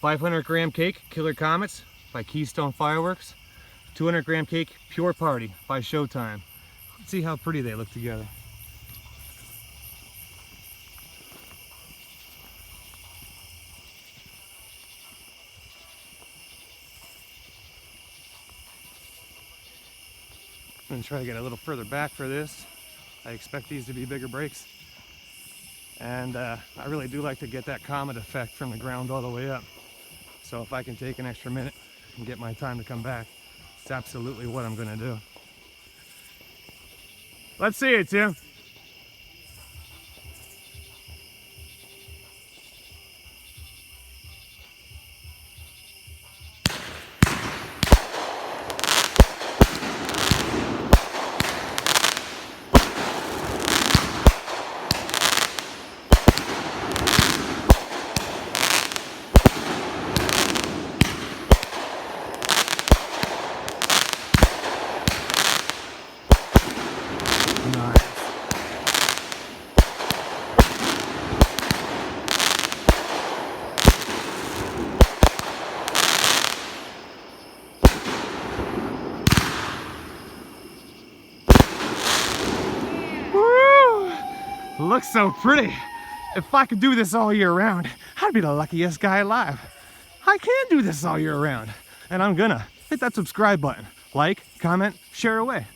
500-gram cake, Killer Comets by Keystone Fireworks. 200-gram cake, Pure Party by Showtime. Let's see how pretty they look together. I'm gonna try to get a little further back for this. I expect these to be bigger breaks. And I really do like to get that comet effect from the ground all the way up. So if I can take an extra minute and get my time to come back, it's absolutely what I'm gonna do. Let's see it, Tim. Looks so pretty. If I could do this all year round, I'd be the luckiest guy alive. I can do this all year round, and I'm gonna. Hit that subscribe button. Like, comment, share away.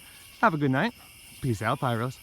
Have a good night. Peace out, Pyros.